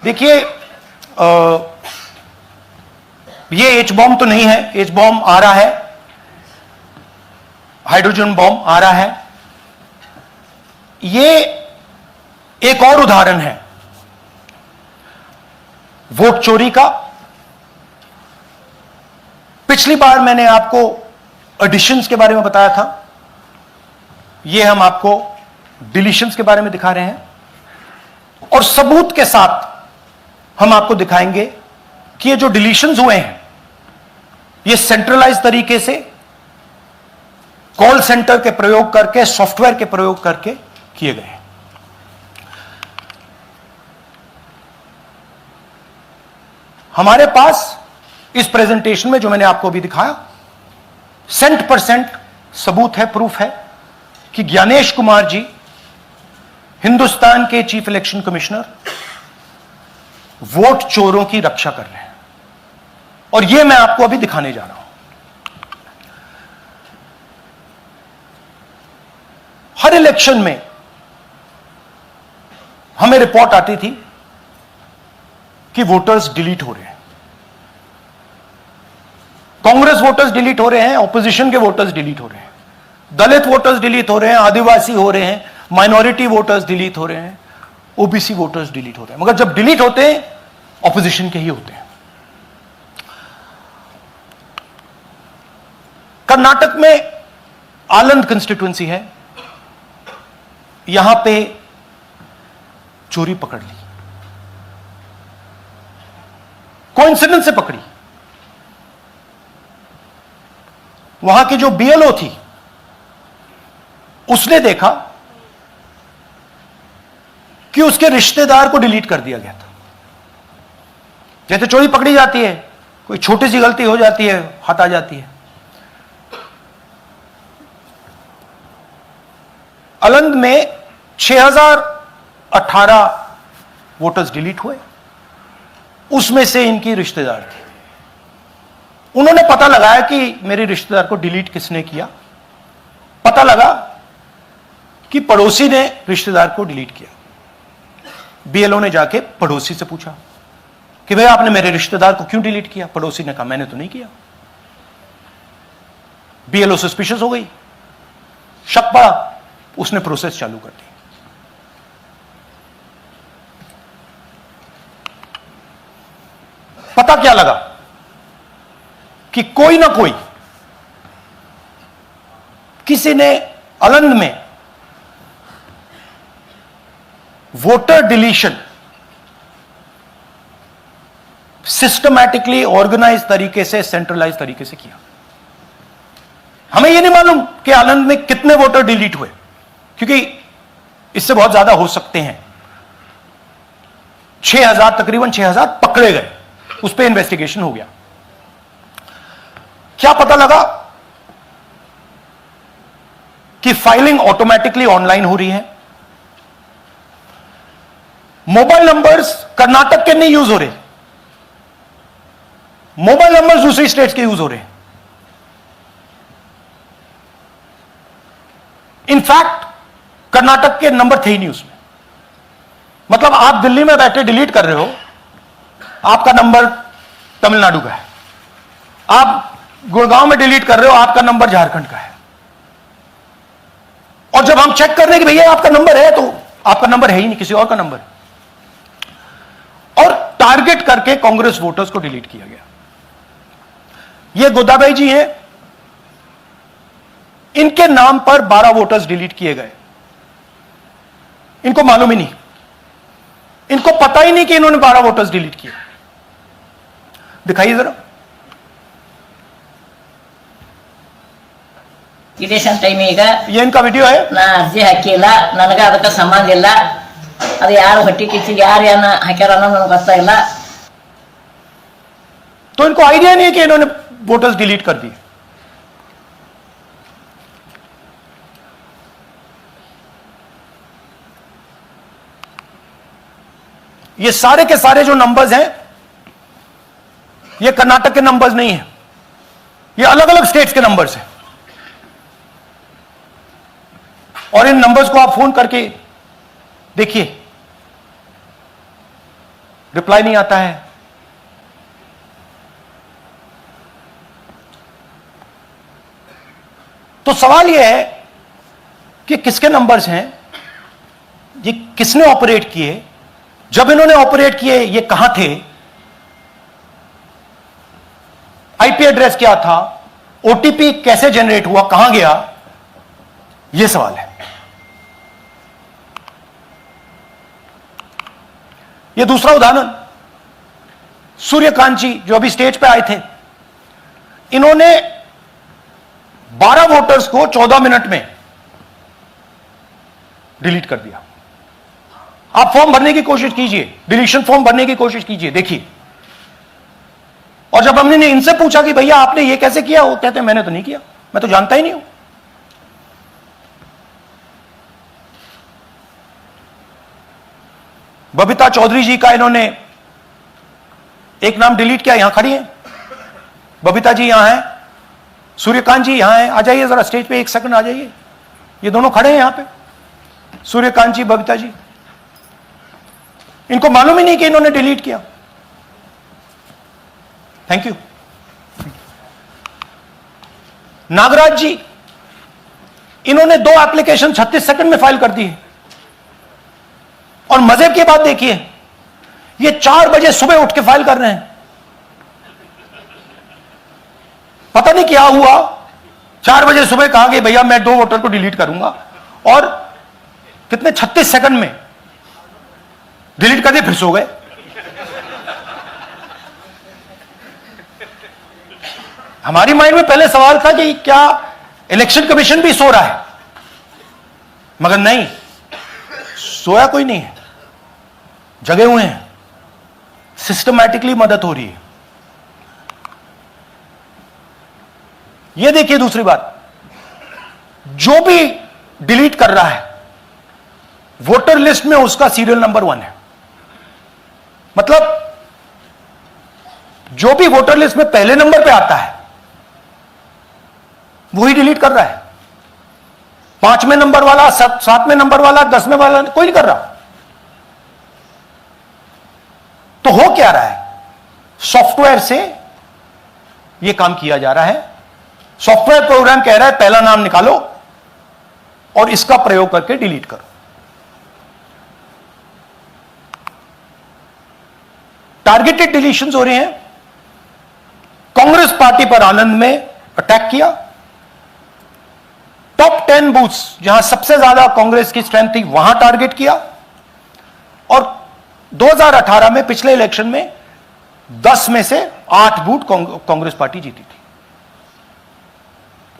देखिए, ये H bomb तो नहीं है, एच बॉम्ब आ रहा है, हाइड्रोजन बॉम्ब आ रहा है। ये एक और उदाहरण है वोट चोरी का। पिछली बार मैंने आपको एडिशंस के बारे में बताया था, ये हम आपको डिलीशंस के बारे में दिखा रहे हैं, और सबूत के साथ हम आपको दिखाएंगे कि ये जो डिलीशंस हुए हैं ये सेंट्रलाइज तरीके से कॉल सेंटर के प्रयोग करके, सॉफ्टवेयर के प्रयोग करके किए गए हैं। हमारे पास इस प्रेजेंटेशन में जो मैंने आपको अभी दिखाया 100% सबूत है, प्रूफ है कि ज्ञानेश कुमार जी हिंदुस्तान के चीफ इलेक्शन कमिश्नर वोट चोरों की रक्षा कर रहे हैं, और यह मैं आपको अभी दिखाने जा रहा हूं। हर इलेक्शन में हमें रिपोर्ट आती थी कि वोटर्स डिलीट हो रहे हैं, कांग्रेस वोटर्स डिलीट हो रहे हैं, ऑपोजिशन के वोटर्स डिलीट हो रहे हैं, दलित वोटर्स डिलीट हो रहे हैं, आदिवासी हो रहे हैं, माइनॉरिटी वोटर्स डिलीट हो रहे हैं, ओबीसी वोटर्स डिलीट हो रहे हैं। मगर जब डिलीट होते हैं ऑपोजिशन के ही होते हैं। कर्नाटक में आलंद कंस्टिट्यूएंसी है, यहां पे चोरी पकड़ ली, कोइंसिडेंस से पकड़ी। वहां की जो बीएलओ थी उसने देखा कि उसके रिश्तेदार को डिलीट कर दिया गया था। जैसे चोरी पकड़ी जाती है, कोई छोटी सी गलती हो जाती है, हाथ आ जाती है। अलंद में 6018 वोटर्स डिलीट हुए, उसमें से इनकी रिश्तेदार थे। उन्होंने पता लगाया कि मेरे रिश्तेदार को डिलीट किसने किया। पता लगा कि पड़ोसी ने रिश्तेदार को डिलीट किया। बीएलओ ने जाके पड़ोसी से पूछा कि भाई आपने मेरे रिश्तेदार को क्यों डिलीट किया। पड़ोसी ने कहा मैंने तो नहीं किया। बीएलओ सस्पिशियस हो गई, शक पड़ा, उसने प्रोसेस चालू कर दी। पता क्या लगा कि कोई ना कोई, किसी ने अलंद में वोटर डिलीशन सिस्टमैटिकली ऑर्गेनाइज तरीके से, सेंट्रलाइज तरीके से किया। हमें यह नहीं मालूम कि आलंद में कितने वोटर डिलीट हुए, क्योंकि इससे बहुत ज्यादा हो सकते हैं। 6000, तकरीबन 6000 पकड़े गए, उस पर इन्वेस्टिगेशन हो गया। क्या पता लगा कि फाइलिंग ऑटोमेटिकली ऑनलाइन हो रही है। मोबाइल नंबर्स कर्नाटक के नहीं यूज हो रहे, मोबाइल नंबर्स दूसरी स्टेट्स के यूज हो रहे हैं। इनफैक्ट कर्नाटक के नंबर थे ही नहीं उसमें। मतलब आप दिल्ली में बैठे डिलीट कर रहे हो, आपका नंबर तमिलनाडु का है। आप गुड़गांव में डिलीट कर रहे हो, आपका नंबर झारखंड का है। और जब हम चेक कर रहे हैं कि भैया आपका नंबर है, तो आपका नंबर है ही नहीं, किसी और का नंबर है। और टारगेट करके कांग्रेस वोटर्स को डिलीट किया गया। ये गोदाबाई जी हैं, इनके नाम पर 12 वोटर्स डिलीट किए गए। इनको मालूम ही नहीं, इनको पता ही नहीं कि इन्होंने 12 वोटर्स डिलीट किए। दिखाइए जरा। ಇಲೆಕ್ಷನ್ ಟೈಮ್ ಈಗ ये इनका वीडियो है। ನಾ ಅರ್ಜಿ ಹಾಕಿಲ್ಲ, ನನಗೆ ಅದಕ್ಕೆ ಸಂಬಂಧ ಇಲ್ಲ। ಅದು ಯಾರು ಹೊಟ್ಟಿ ಕಿಚ್ಚಿ ಯಾರು ಏನ ಹಾಕ್ಯಾರ ಅನ್ನೋದು ನನಗೆ ಗೊತ್ತಾಗಿಲ್ಲ। तो इनको आइडिया नहीं है कि इन्होंने वोटर्स डिलीट कर दिए। ये सारे के सारे जो नंबर्स हैं ये कर्नाटक के नंबर्स नहीं है, ये अलग अलग स्टेट्स के नंबर्स हैं। और इन नंबर्स को आप फोन करके देखिए, रिप्लाई नहीं आता है। तो सवाल यह है कि किसके नंबर्स हैं, ये किसने ऑपरेट किए, जब इन्होंने ऑपरेट किए ये कहां थे, आईपी एड्रेस क्या था, ओटीपी कैसे जनरेट हुआ, कहां गया, यह सवाल है। यह दूसरा उदाहरण, सूर्यकांत जी जो अभी स्टेज पे आए थे, इन्होंने 12 वोटर्स को 14 मिनट में डिलीट कर दिया। आप फॉर्म भरने की कोशिश कीजिए, डिलीशन फॉर्म भरने की कोशिश कीजिए, देखिए। और जब हमने इनसे पूछा कि भैया आपने ये कैसे किया, वो कहते हैं मैंने तो नहीं किया, मैं तो जानता ही नहीं हूं। बबीता चौधरी जी का इन्होंने एक नाम डिलीट किया, यहां खड़ी हैं बबीता जी, यहां है, सूर्यकांत जी यहां है, आ जाइए जरा स्टेज पे, एक सेकंड आ जाइए, ये दोनों खड़े हैं यहां पे, सूर्यकांत जी, बबीता जी। इनको मालूम ही नहीं कि इन्होंने डिलीट किया। Thank you. नागराज जी, इन्होंने 2 एप्लीकेशन 36 सेकंड में फाइल कर दी है। और मजे की बात देखिए, ये 4 बजे सुबह उठ के फाइल कर रहे हैं। पता नहीं क्या हुआ, 4 बजे सुबह कहा कि भैया मैं 2 वोटर को डिलीट करूंगा, और कितने 36 सेकंड में डिलीट कर दिए, फिर सो गए। हमारी माइंड में पहले सवाल था कि क्या इलेक्शन कमीशन भी सो रहा है, मगर नहीं, सोया कोई नहीं है, जगे हुए हैं, सिस्टमैटिकली मदद हो रही है। यह देखिए दूसरी बात, जो भी डिलीट कर रहा है वोटर लिस्ट में उसका सीरियल नंबर 1 है। मतलब जो भी वोटर लिस्ट में पहले नंबर पे आता है वही डिलीट कर रहा है। 5वें नंबर वाला, 7वें नंबर वाला, 10वें वाला कोई नहीं कर रहा। तो हो क्या रहा है, सॉफ्टवेयर से यह काम किया जा रहा है। सॉफ्टवेयर प्रोग्राम कह रहा है पहला नाम निकालो और इसका प्रयोग करके डिलीट करो। टारगेटेड डिलीशंस हो रहे हैं। कांग्रेस पार्टी पर आनंद में अटैक किया। टॉप 10 बूथ्स जहां सबसे ज्यादा कांग्रेस की स्ट्रेंथ थी वहां टारगेट किया। और 2018 में पिछले इलेक्शन में 10 में से 8 बूथ कांग्रेस पार्टी जीती थी,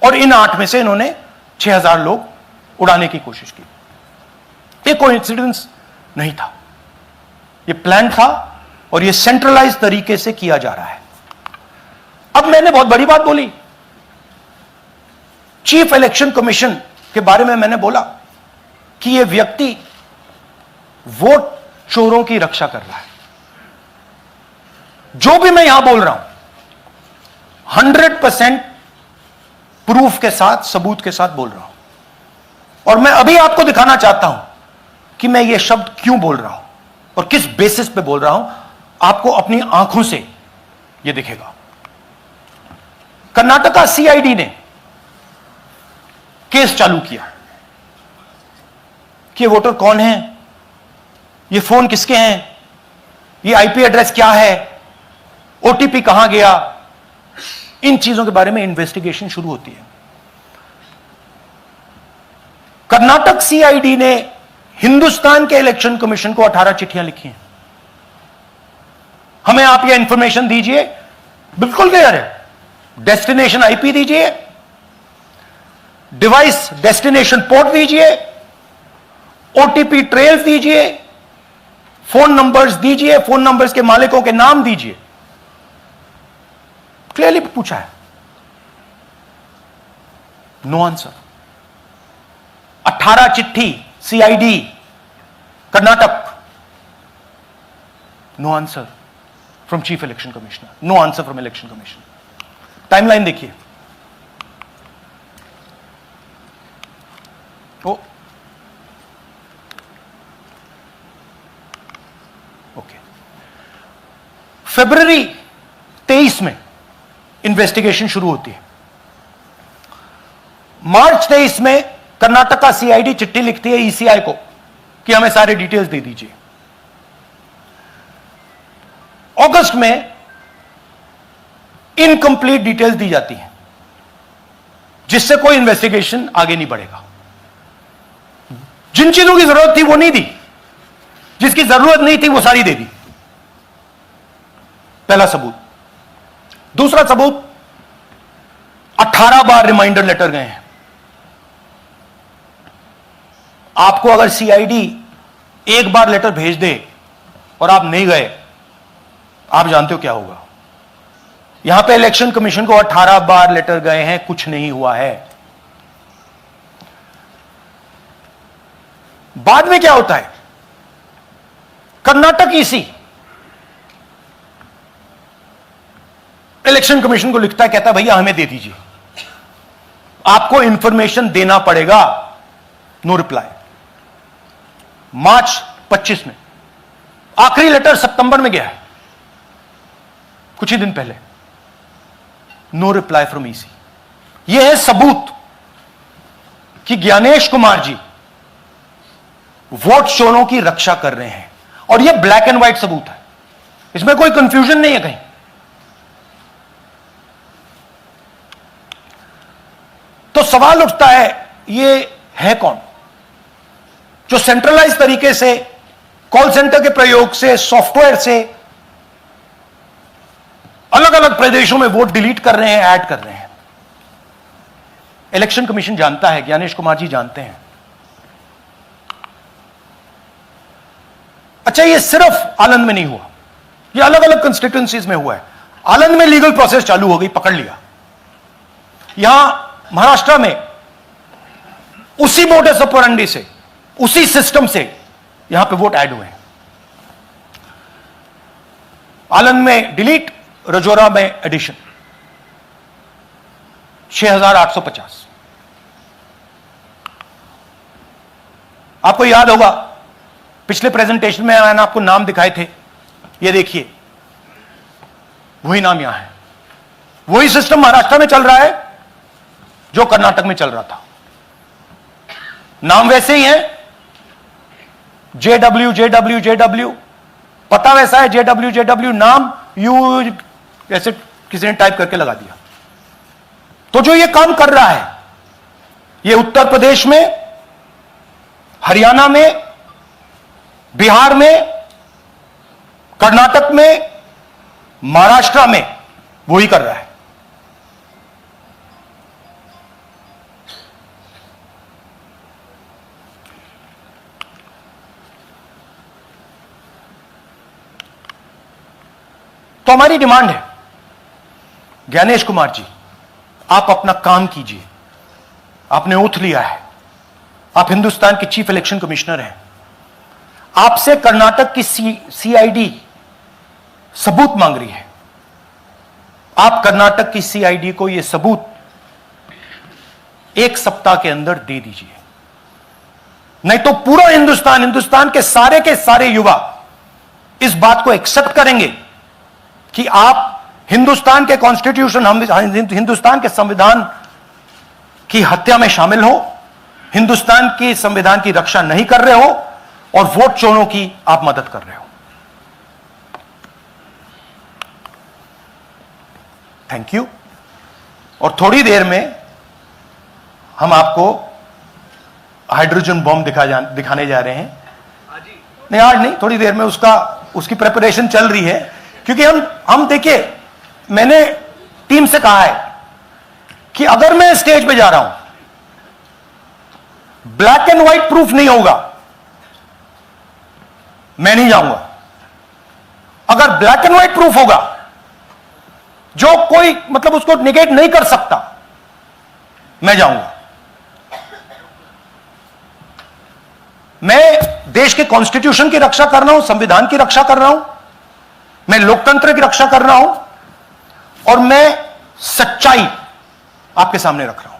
और इन 8 में से इन्होंने 6000 लोग उड़ाने की कोशिश की। ये कोइंसिडेंस नहीं था, ये प्लान था, और ये सेंट्रलाइज तरीके से किया जा रहा है। अब मैंने बहुत बड़ी बात बोली, चीफ इलेक्शन कमीशन के बारे में मैंने बोला कि यह व्यक्ति वोट चोरों की रक्षा कर रहा है। जो भी मैं यहां बोल रहा हूं 100% प्रूफ के साथ, सबूत के साथ बोल रहा हूं। और मैं अभी आपको दिखाना चाहता हूं कि मैं ये शब्द क्यों बोल रहा हूं और किस बेसिस पे बोल रहा हूं। आपको अपनी आंखों से यह दिखेगा। कर्नाटका सीआईडी ने केस चालू किया कि वोटर कौन है, ये फोन किसके हैं, ये आईपी एड्रेस क्या है, ओटीपी कहां गया, इन चीजों के बारे में इन्वेस्टिगेशन शुरू होती है। कर्नाटक सीआईडी ने हिंदुस्तान के इलेक्शन कमीशन को 18 चिट्ठियां लिखी हैं। हमें आप ये इंफॉर्मेशन दीजिए, बिल्कुल क्लियर है, डेस्टिनेशन आईपी दीजिए, डिवाइस डेस्टिनेशन पोर्ट दीजिए, ओटीपी ट्रेल्स दीजिए, फोन नंबर्स दीजिए, फोन नंबर्स के मालिकों के नाम दीजिए। क्लियरली पूछा है, नो आंसर। 18 चिट्ठी CID Karnataka, no answer from chief election commissioner, no answer from election commission. Timeline देखिए, ओके, फरवरी 23 में इन्वेस्टिगेशन शुरू होती है। मार्च 23 में कर्नाटक का सीआईडी चिट्ठी लिखती है ईसीआई को कि हमें सारे डिटेल्स दे दीजिए। अगस्त में इनकंप्लीट डिटेल्स दी जाती हैं, जिससे कोई इन्वेस्टिगेशन आगे नहीं बढ़ेगा। जिन चीजों की जरूरत थी वो नहीं दी, जिसकी जरूरत नहीं थी वो सारी दे दी। पहला सबूत। दूसरा सबूत, 18 बार रिमाइंडर लेटर गए हैं। आपको अगर सीआईडी एक बार लेटर भेज दे और आप नहीं गए, आप जानते हो क्या होगा। यहां पे इलेक्शन कमीशन को 18 बार लेटर गए हैं, कुछ नहीं हुआ है। बाद में क्या होता है, कर्नाटक ईसी इलेक्शन कमीशन को लिखता है, कहता है भैया हमें दे दीजिए, आपको इंफॉर्मेशन देना पड़ेगा। No reply. मार्च 25 में आखिरी लेटर सितंबर में गया है, कुछ ही दिन पहले। No reply from EC. यह है सबूत कि ज्ञानेश कुमार जी वोट चोरों की रक्षा कर रहे हैं, और यह ब्लैक एंड व्हाइट सबूत है, इसमें कोई कंफ्यूजन नहीं है कहीं। तो सवाल उठता है, यह है कौन जो सेंट्रलाइज तरीके से कॉल सेंटर के प्रयोग से, सॉफ्टवेयर से अलग अलग प्रदेशों में वोट डिलीट कर रहे हैं, ऐड कर रहे हैं। इलेक्शन कमीशन जानता है, ज्ञानेश कुमार जी जानते हैं। अच्छा, यह सिर्फ आनंद में नहीं हुआ, यह अलग अलग कंस्टिट्यूएंसीज में हुआ है। आनंद में लीगल प्रोसेस चालू हो गई, पकड़ लिया। यहां महाराष्ट्र में उसी मोडस ऑपरेंडी से, उसी सिस्टम से यहां पे वोट ऐड हुए हैं। आनंद में डिलीट, रजौरा में एडिशन। 6850। आपको याद होगा पिछले प्रेजेंटेशन में मैंने आपको नाम दिखाए थे, ये देखिए वही नाम यहां है। वही सिस्टम महाराष्ट्र में चल रहा है जो कर्नाटक में चल रहा था। नाम वैसे ही है, जेडब्ल्यू जेडब्ल्यू जेडब्ल्यू, पता वैसा है, जेडब्ल्यू जेडब्ल्यू, नाम यू ऐसे किसी ने टाइप करके लगा दिया। तो जो ये काम कर रहा है, ये उत्तर प्रदेश में, हरियाणा में, बिहार में, कर्नाटक में, महाराष्ट्र में वही कर रहा है। तो हमारी डिमांड है, ज्ञानेश कुमार जी, आप अपना काम कीजिए। आपने ओथ लिया है, आप हिंदुस्तान के चीफ इलेक्शन कमिश्नर हैं। आपसे कर्नाटक की सीआईडी सबूत मांग रही है। आप कर्नाटक की सीआईडी को यह सबूत 1 सप्ताह के अंदर दे दीजिए, नहीं तो पूरा हिंदुस्तान के सारे युवा इस बात को एक्सेप्ट करेंगे कि आप हिंदुस्तान के कॉन्स्टिट्यूशन, हिंदुस्तान के संविधान की हत्या में शामिल हो, हिंदुस्तान की संविधान की रक्षा नहीं कर रहे हो, और वोट चोरों की आप मदद कर रहे हो। Thank you. और थोड़ी देर में हम आपको हाइड्रोजन बॉम्ब दिखाने जा रहे हैं। नहीं, आज नहीं, थोड़ी देर में उसकी प्रिपरेशन चल रही है। क्योंकि हम देखिए, मैंने टीम से कहा है कि अगर मैं स्टेज पे जा रहा हूं, ब्लैक एंड व्हाइट प्रूफ नहीं होगा, मैं नहीं जाऊंगा। अगर ब्लैक एंड व्हाइट प्रूफ होगा, जो कोई मतलब उसको निगेट नहीं कर सकता, मैं जाऊंगा। मैं देश के कॉन्स्टिट्यूशन की रक्षा कर रहा हूं, संविधान की रक्षा कर रहा हूं, मैं लोकतंत्र की रक्षा कर रहा हूं, और मैं सच्चाई आपके सामने रख रहा हूं।